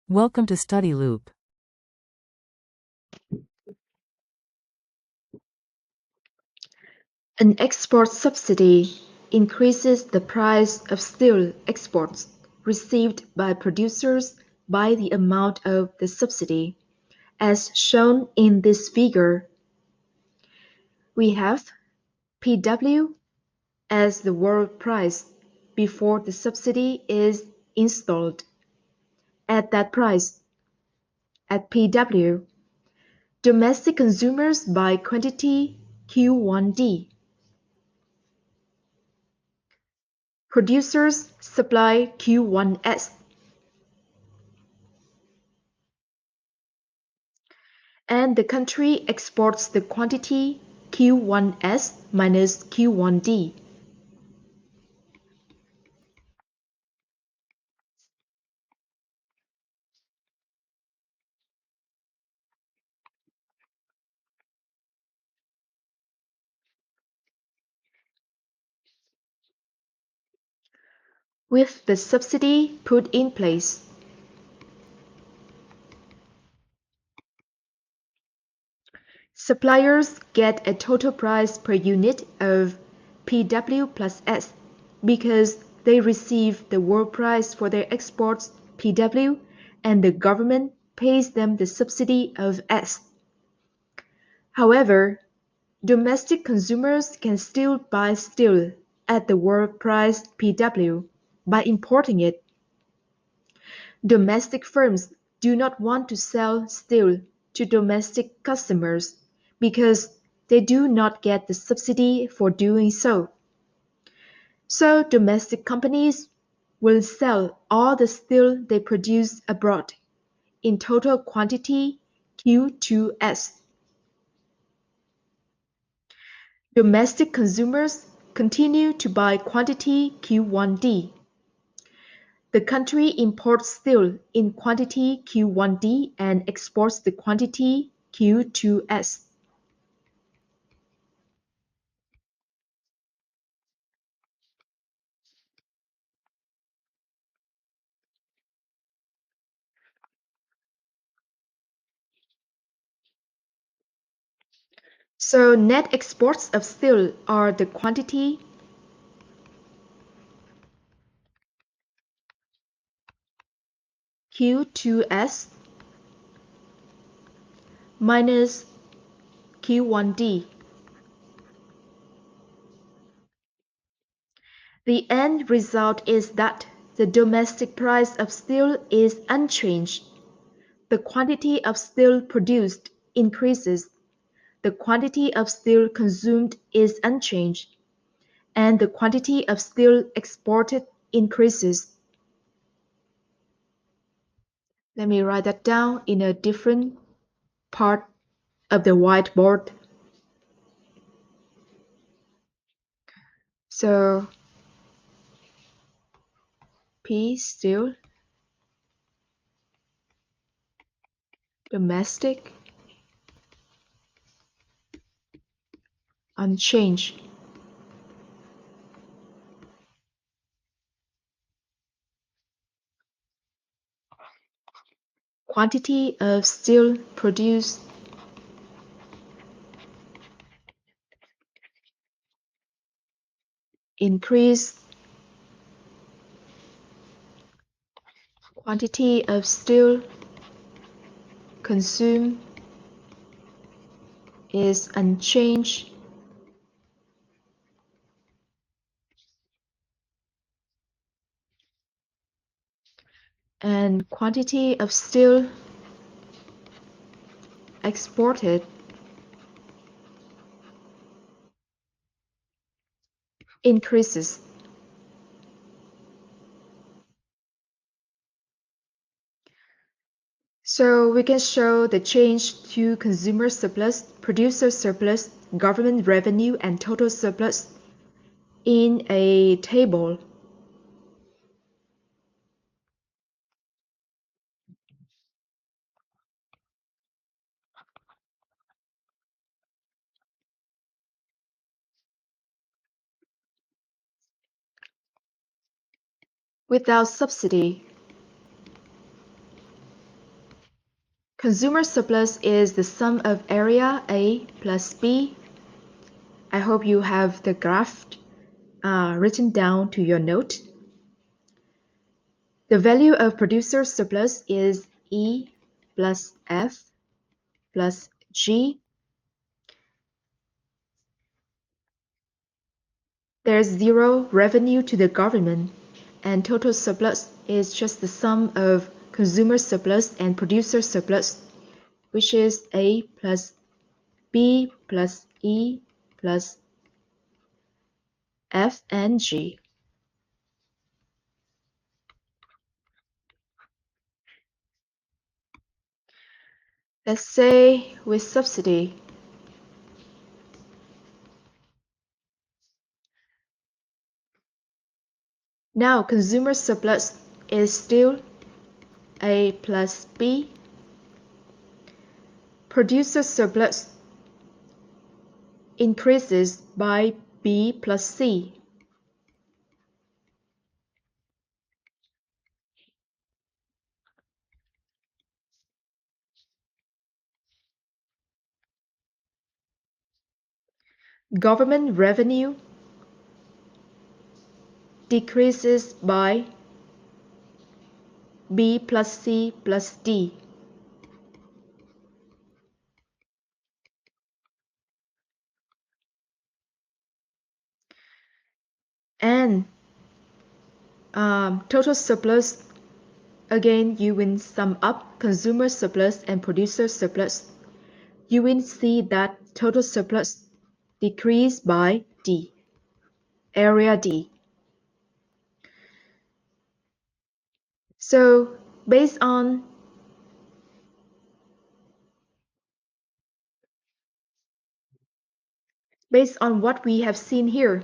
Welcome to Study Loop. An export subsidy increases the price of steel exports received by producers by the amount of the subsidy, as shown in this figure. We have Pw as the world price before the subsidy is installed. At that price, at Pw, domestic consumers buy quantity Q1D. Producers supply Q1S. And the country exports the quantity Q1S minus Q1D. With the subsidy put in place, suppliers get a total price per unit of Pw plus S because they receive the world price for their exports Pw and the government pays them the subsidy of S. However, domestic consumers can still buy steel at the world price Pw by importing it. Domestic firms do not want to sell steel to domestic customers because they do not get the subsidy for doing so. So domestic companies will sell all the steel they produce abroad in total quantity Q2S. Domestic consumers continue to buy quantity Q1D. The country imports steel in quantity Q1D and exports the quantity Q2S. So net exports of steel are the quantity Q2S minus Q1D. The end result is that the domestic price of steel is unchanged. The quantity of steel produced increases, the quantity of steel consumed is unchanged, and the quantity of steel exported increases. Let me write that down in a different part of the whiteboard. So P steel, domestic, unchanged. Quantity of steel produced increased. Quantity of steel consumed is unchanged. And quantity of steel exported increases. So we can show the change to consumer surplus, producer surplus, government revenue, and total surplus in a table. Without subsidy, Consumer surplus is the sum of area A plus B. I hope you have the graph written down to your note. The value of producer surplus is E plus F plus G. There's zero revenue to the government, and total surplus is just the sum of consumer surplus and producer surplus, which is A plus B plus E plus F and G. Let's say with subsidy. Now consumer surplus is still A plus B. Producer surplus increases by B plus C. Government revenue decreases by B plus C plus D. And total surplus, again, you will sum up consumer surplus and producer surplus. You will see that total surplus decreased by D, area D. So based on what we have seen here.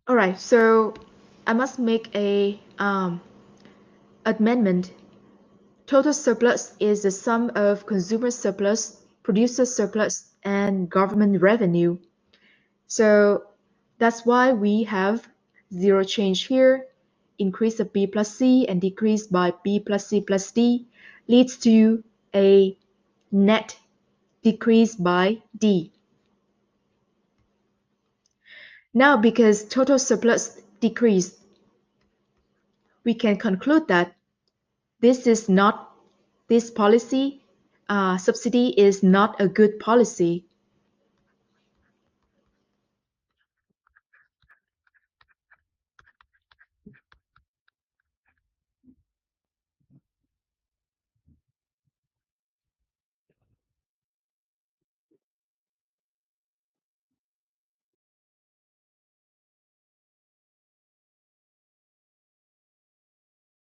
All right, so I must make a amendment. Total surplus is the sum of consumer surplus, producer surplus, and government revenue. So that's why we have zero change here. Increase of B plus C and decrease by B plus C plus D leads to a net decrease by D. Now, because total surplus decreased, we can conclude that this policy, subsidy is not a good policy.